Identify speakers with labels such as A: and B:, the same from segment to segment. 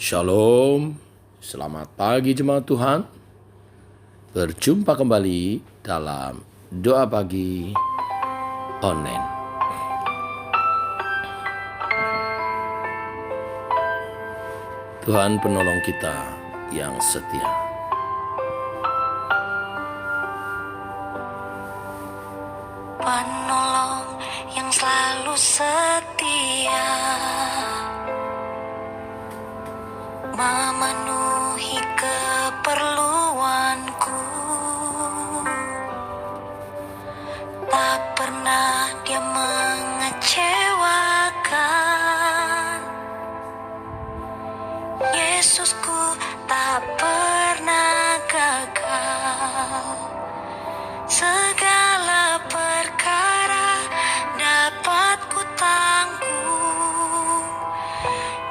A: Shalom, selamat pagi jemaat Tuhan. Berjumpa kembali dalam doa pagi online. Tuhan penolong kita yang setia.
B: Penolong yang selalu setia, memenuhi keperluanku. Tak pernah dia mengecewakan. Yesusku tak pernah gagal. Segala perkara dapat ku tanggung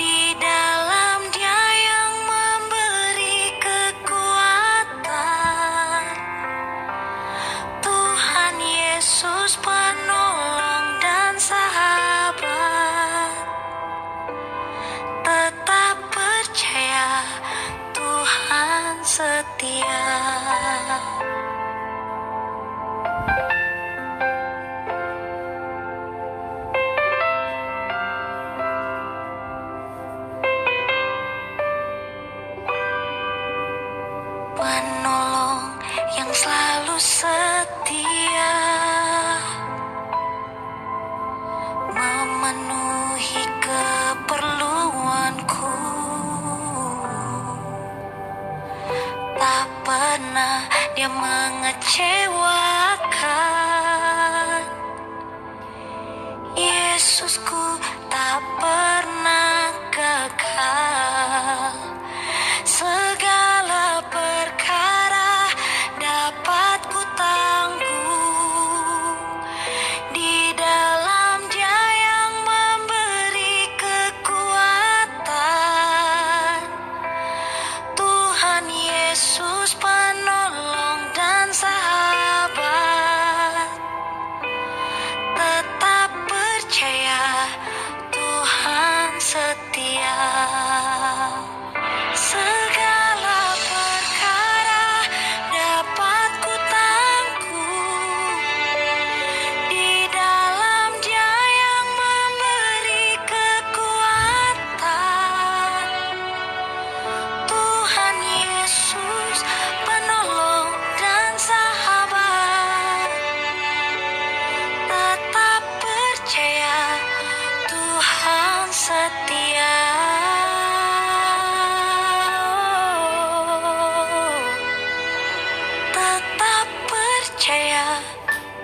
B: di dalam Dia yang memberi kekuatan. Tuhan Yesus penolong dan sahabat. Tetap percaya Tuhan setia. Penolong yang selalu setia, memenuhi keperluanku. Tak pernah dia mengecewakan. Yesusku tak pernah gagal. Segala perkara dapat ku tanggung di dalam Dia yang memberi kekuatan. Tuhan Yesus penolong dan sahabat. Tetap percaya Tuhan setia. Segala perkara dapat ku tanggung di dalam Dia yang memberi kekuatan. Tuhan Yesus penolong dan sahabat. Tetap percaya Tuhan setia. Tetap percaya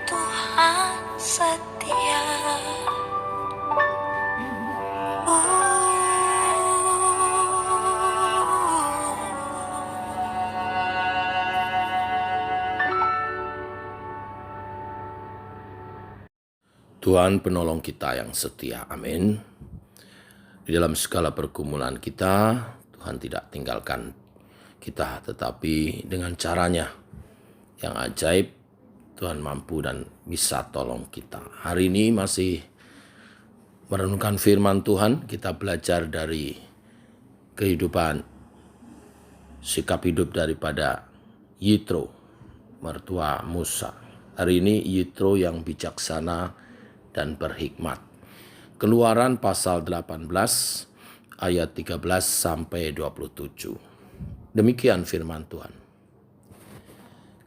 B: Tuhan setia.
A: Tuhan penolong kita yang setia, amin. Di dalam segala pergumulan kita, Tuhan tidak tinggalkan kita, tetapi dengan caranya yang ajaib, Tuhan mampu dan bisa tolong kita. Hari ini masih merenungkan firman Tuhan, kita belajar dari kehidupan, sikap hidup daripada Yitro, mertua Musa. Hari ini Yitro yang bijaksana dan berhikmat. Keluaran pasal 18 ayat 13 sampai 27. Demikian firman Tuhan.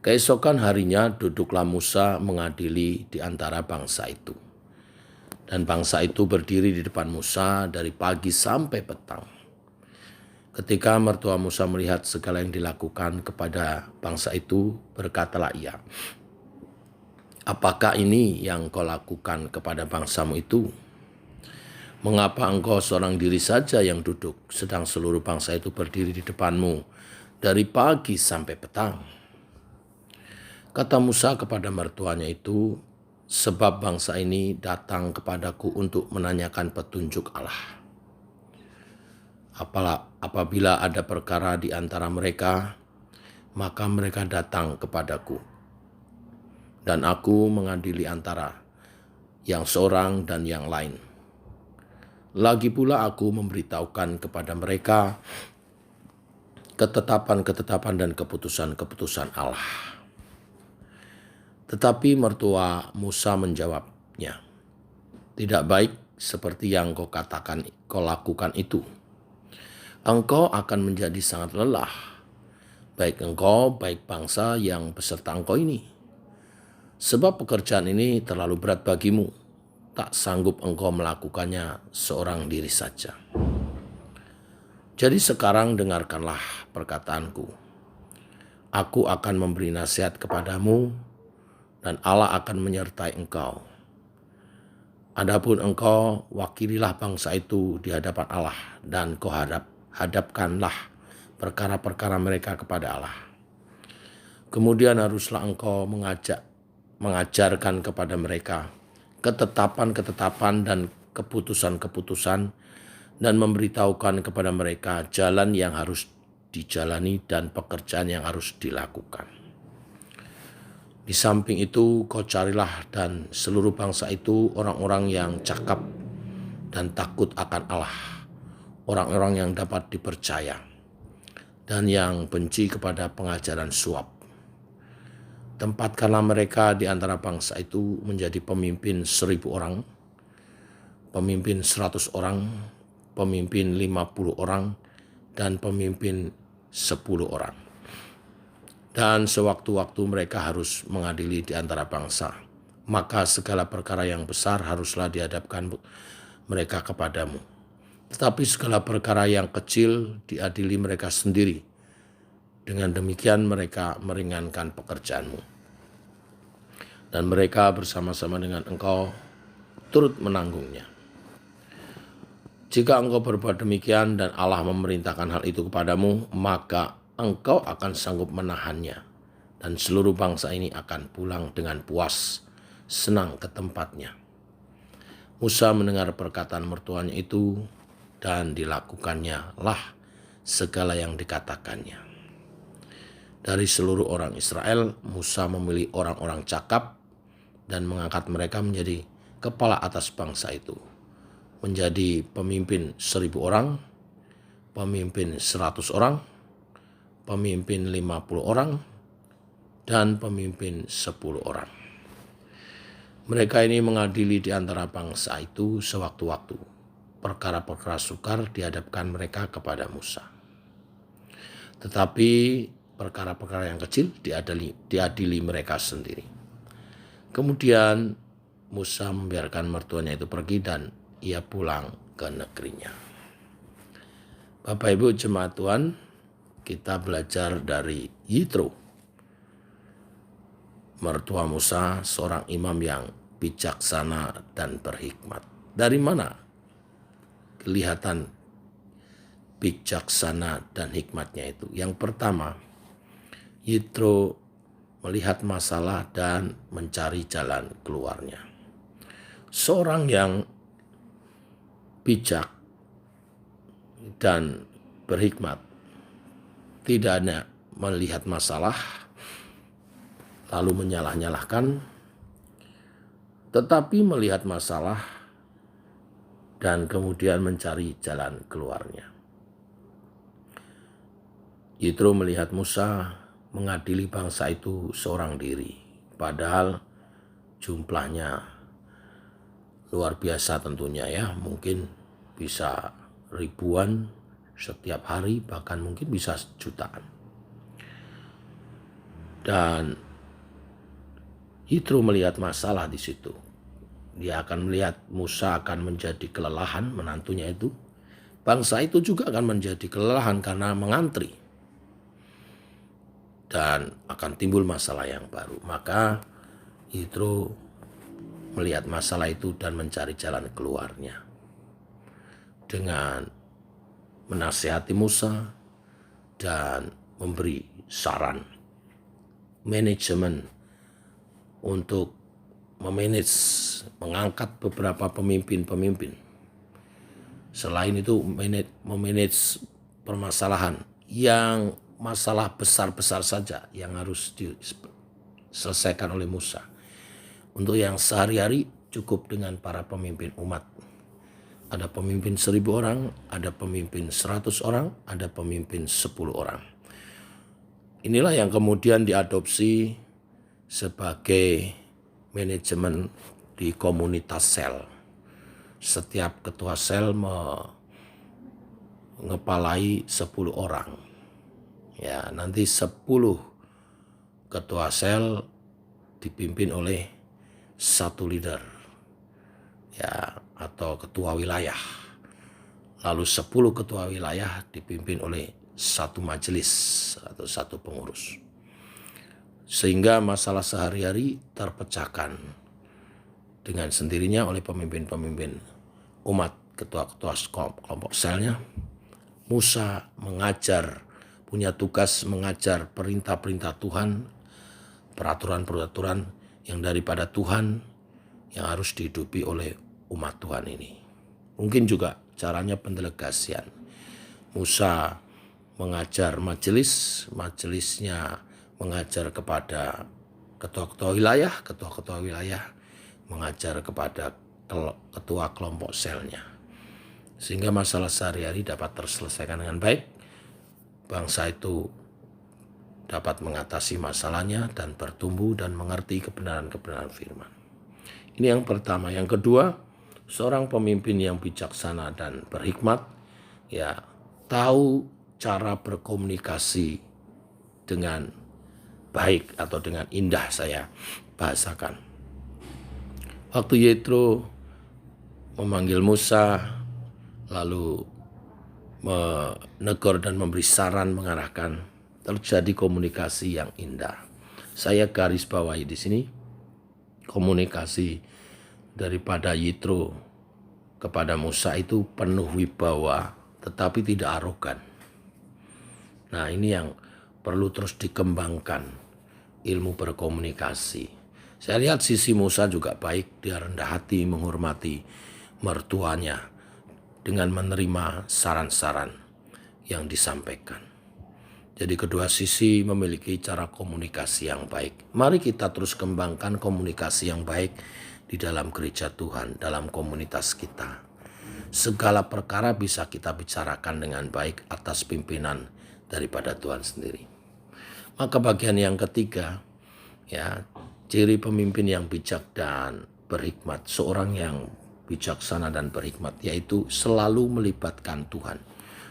A: Keesokan harinya duduklah Musa mengadili di antara bangsa itu. Dan bangsa itu berdiri di depan Musa dari pagi sampai petang. Ketika mertua Musa melihat segala yang dilakukan kepada bangsa itu, berkatalah ia, "Apakah ini yang kau lakukan kepada bangsamu itu? Mengapa engkau seorang diri saja yang duduk, sedang seluruh bangsa itu berdiri di depanmu dari pagi sampai petang?" Kata Musa kepada mertuanya itu, "Sebab bangsa ini datang kepadaku untuk menanyakan petunjuk Allah. Apabila ada perkara di antara mereka, maka mereka datang kepadaku. Dan aku mengadili antara yang seorang dan yang lain. Lagi pula aku memberitahukan kepada mereka ketetapan-ketetapan dan keputusan-keputusan Allah. Tetapi mertua Musa menjawabnya, "Tidak baik seperti yang kau katakan, kau lakukan itu. Engkau akan menjadi sangat lelah, baik engkau, baik bangsa yang beserta engkau ini. Sebab pekerjaan ini terlalu berat bagimu, tak sanggup engkau melakukannya seorang diri saja. Jadi sekarang dengarkanlah perkataanku. Aku akan memberi nasihat kepadamu, dan Allah akan menyertai engkau. Adapun engkau, wakililah bangsa itu di hadapan Allah, dan kau hadapkanlah perkara-perkara mereka kepada Allah. Kemudian haruslah engkau mengajarkan kepada mereka ketetapan-ketetapan dan keputusan-keputusan, dan memberitahukan kepada mereka jalan yang harus dijalani dan pekerjaan yang harus dilakukan. Di samping itu kau carilah dan seluruh bangsa itu orang-orang yang cakap dan takut akan Allah, orang-orang yang dapat dipercaya, dan yang benci kepada pengajaran suap. Tempatkanlah mereka di antara bangsa itu menjadi pemimpin 1.000 orang, pemimpin 100 orang, pemimpin 50 orang, dan pemimpin 10 orang. Dan sewaktu-waktu mereka harus mengadili di antara bangsa, maka segala perkara yang besar haruslah dihadapkan mereka kepadamu. Tetapi segala perkara yang kecil diadili mereka sendiri. Dengan demikian mereka meringankan pekerjaanmu. Dan mereka bersama-sama dengan engkau turut menanggungnya. Jika engkau berbuat demikian dan Allah memerintahkan hal itu kepadamu, maka engkau akan sanggup menahannya. Dan seluruh bangsa ini akan pulang dengan puas, senang ke tempatnya. Musa mendengar perkataan mertuanya itu, dan dilakukannya lah segala yang dikatakannya. Dari seluruh orang Israel, Musa memilih orang-orang cakap dan mengangkat mereka menjadi kepala atas bangsa itu, menjadi pemimpin 1.000 orang, pemimpin 100 orang, pemimpin 50 orang, dan pemimpin 10 orang. Mereka ini mengadili di antara bangsa itu sewaktu-waktu. Perkara-perkara sukar dihadapkan mereka kepada Musa. Tetapi perkara-perkara yang kecil diadili mereka sendiri. Kemudian Musa membiarkan mertuanya itu pergi dan ia pulang ke negerinya. Bapak Ibu jemaat Tuhan, kita belajar dari Yitro, mertua Musa, seorang imam yang bijaksana dan berhikmat. Dari mana kelihatan bijaksana dan hikmatnya itu? Yang pertama, Yitro melihat masalah dan mencari jalan keluarnya. Seorang yang bijak dan berhikmat tidak hanya melihat masalah lalu menyalah-nyalahkan, tetapi melihat masalah dan kemudian mencari jalan keluarnya. Yitro melihat Musa mengadili bangsa itu seorang diri, padahal jumlahnya luar biasa tentunya ya, mungkin bisa ribuan setiap hari, bahkan mungkin bisa jutaan. Dan Yitro melihat masalah di situ. Dia akan melihat Musa akan menjadi kelelahan, menantunya itu. Bangsa itu juga akan menjadi kelelahan karena mengantri. Dan akan timbul masalah yang baru. Maka Yitro melihat masalah itu dan mencari jalan keluarnya. Dengan menasihati Musa dan memberi saran manajemen untuk mengangkat beberapa pemimpin-pemimpin. Selain itu memanage permasalahan yang masalah besar-besar saja yang harus diselesaikan oleh Musa. Untuk yang sehari-hari cukup dengan para pemimpin umat. Ada pemimpin 1.000 orang, ada pemimpin 100 orang, ada pemimpin 10 orang. Inilah yang kemudian diadopsi sebagai manajemen di komunitas sel. Setiap ketua sel mengepalai 10 orang. Ya, nanti 10 ketua sel dipimpin oleh satu leader, ya, atau ketua wilayah. Lalu 10 ketua wilayah dipimpin oleh satu majelis atau satu pengurus. Sehingga masalah sehari-hari terpecahkan dengan sendirinya oleh pemimpin-pemimpin umat, ketua-ketua kelompok selnya. Musa mengajar, punya tugas mengajar perintah-perintah Tuhan, peraturan-peraturan yang daripada Tuhan yang harus dihidupi oleh umat Tuhan ini. Mungkin juga caranya pendelegasian. Musa mengajar majelisnya mengajar kepada ketua-ketua wilayah mengajar kepada ketua kelompok selnya. Sehingga masalah sehari-hari dapat terselesaikan dengan baik. Bangsa itu dapat mengatasi masalahnya dan bertumbuh dan mengerti kebenaran-kebenaran firman. Ini yang pertama. Yang kedua, seorang pemimpin yang bijaksana dan berhikmat, ya, tahu cara berkomunikasi dengan baik atau dengan indah, saya bahasakan. Waktu Yetro memanggil Musa, lalu menegur dan memberi saran, mengarahkan, terjadi komunikasi yang indah. Saya garis bawahi di sini komunikasi daripada Yitro kepada Musa itu penuh wibawa, tetapi tidak arogan. Nah, ini yang perlu terus dikembangkan, ilmu berkomunikasi. Saya lihat sisi Musa juga baik, dia rendah hati menghormati mertuanya dengan menerima saran-saran yang disampaikan. Jadi kedua sisi memiliki cara komunikasi yang baik. Mari kita terus kembangkan komunikasi yang baik di dalam gereja Tuhan, dalam komunitas kita. Segala perkara bisa kita bicarakan dengan baik atas pimpinan daripada Tuhan sendiri. Maka bagian yang ketiga, ya, ciri pemimpin yang bijak dan berhikmat, seorang yang bijaksana dan berhikmat, yaitu selalu melibatkan Tuhan.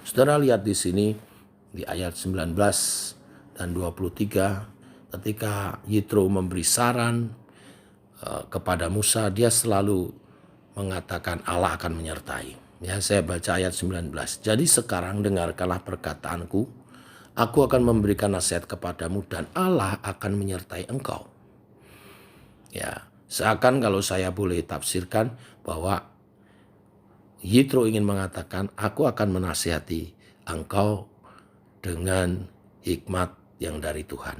A: Saudara lihat di sini di ayat 19 dan 23, ketika Yitro memberi saran kepada Musa, dia selalu mengatakan Allah akan menyertai. Ya, saya baca ayat 19. Jadi sekarang dengarkanlah perkataanku, aku akan memberikan nasihat kepadamu dan Allah akan menyertai engkau. Ya, seakan kalau saya boleh tafsirkan bahwa Yitro ingin mengatakan, aku akan menasihati engkau dengan hikmat yang dari Tuhan.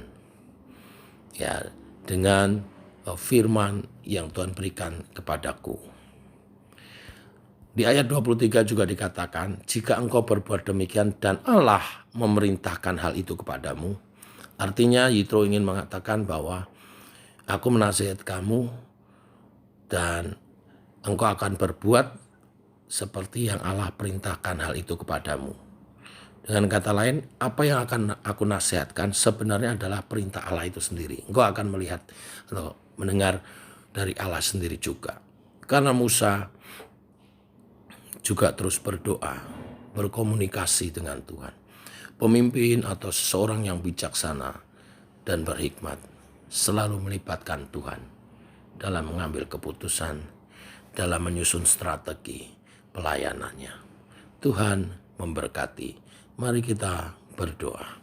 A: Ya, dengan firman yang Tuhan berikan kepadaku. Di ayat 23 juga dikatakan, jika engkau berbuat demikian dan Allah memerintahkan hal itu kepadamu. Artinya Yitro ingin mengatakan bahwa aku menasihat kamu dan engkau akan berbuat seperti yang Allah perintahkan hal itu kepadamu. Dengan kata lain, apa yang akan aku nasihatkan sebenarnya adalah perintah Allah itu sendiri. Engkau akan melihat atau mendengar dari Allah sendiri juga. Karena Musa juga terus berdoa, berkomunikasi dengan Tuhan. Pemimpin atau seseorang yang bijaksana dan berhikmat selalu melibatkan Tuhan dalam mengambil keputusan, dalam menyusun strategi pelayanannya. Tuhan memberkati. Mari kita berdoa.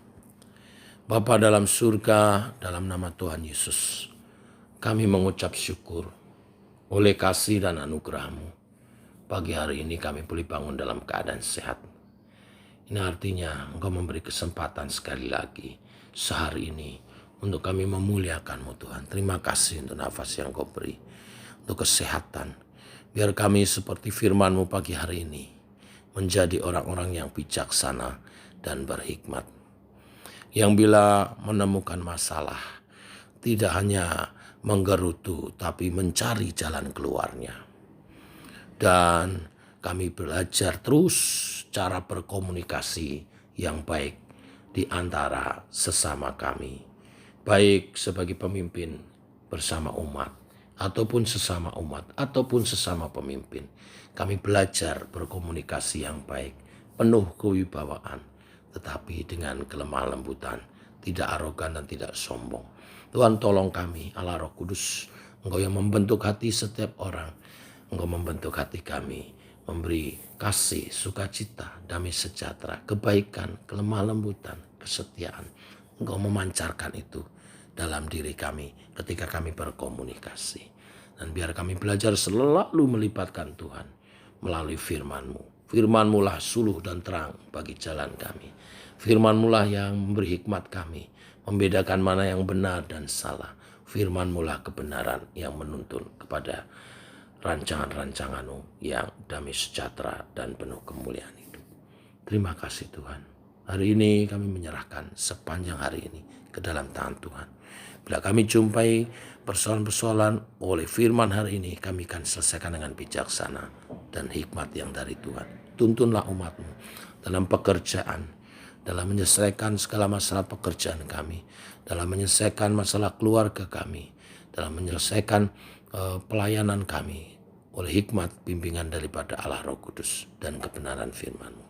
A: Bapa dalam surga, dalam nama Tuhan Yesus, kami mengucap syukur oleh kasih dan anugerah-Mu. Pagi hari ini kami boleh bangun dalam keadaan sehat. Ini artinya Engkau memberi kesempatan sekali lagi sehari ini untuk kami memuliakan-Mu Tuhan. Terima kasih untuk nafas yang Kau beri, untuk kesehatan. Biar kami seperti firman-Mu pagi hari ini, menjadi orang-orang yang bijaksana dan berhikmat. Yang bila menemukan masalah, tidak hanya menggerutu, tapi mencari jalan keluarnya. Dan kami belajar terus cara berkomunikasi yang baik di antara sesama kami, baik sebagai pemimpin bersama umat, ataupun sesama umat, ataupun sesama pemimpin. Kami belajar berkomunikasi yang baik, penuh kewibawaan, tetapi dengan kelemah lembutan, tidak arogan dan tidak sombong. Tuhan tolong kami, Allah Roh Kudus, Engkau yang membentuk hati setiap orang, Engkau membentuk hati kami, memberi kasih, sukacita, damai sejahtera, kebaikan, kelemah lembutan, kesetiaan. Engkau memancarkan itu dalam diri kami ketika kami berkomunikasi. Dan biar kami belajar selalu melibatkan Tuhan melalui firman-Mu. Firman-Mu lah suluh dan terang bagi jalan kami. Firman-Mu lah yang memberi hikmat kami, membedakan mana yang benar dan salah. Firman-Mu lah kebenaran yang menuntun kepada rancangan-rancangan-Mu yang damai sejahtera dan penuh kemuliaan hidup. Terima kasih Tuhan. Hari ini kami menyerahkan sepanjang hari ini ke dalam tangan Tuhan. Bila kami jumpai persoalan-persoalan oleh firman hari ini, kami akan selesaikan dengan bijaksana dan hikmat yang dari Tuhan. Tuntunlah umat-Mu dalam pekerjaan, dalam menyelesaikan segala masalah pekerjaan kami, dalam menyelesaikan masalah keluarga kami, dalam menyelesaikan pelayanan kami oleh hikmat bimbingan daripada Allah Roh Kudus dan kebenaran firman-Mu.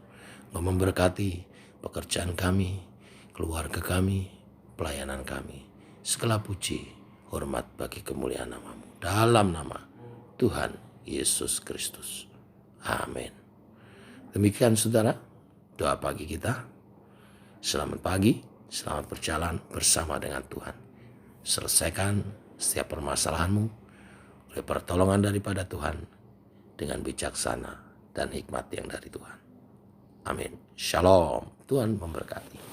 A: Engkau memberkati pekerjaan kami, keluarga kami, pelayanan kami. Segala puji, hormat bagi kemuliaan nama-Mu. Dalam nama Tuhan Yesus Kristus. Amin. Demikian saudara, doa pagi kita. Selamat pagi, selamat berjalan bersama dengan Tuhan. Selesaikan setiap permasalahanmu oleh pertolongan daripada Tuhan dengan bijaksana dan hikmat yang dari Tuhan. Amin. Shalom. Tuhan memberkati.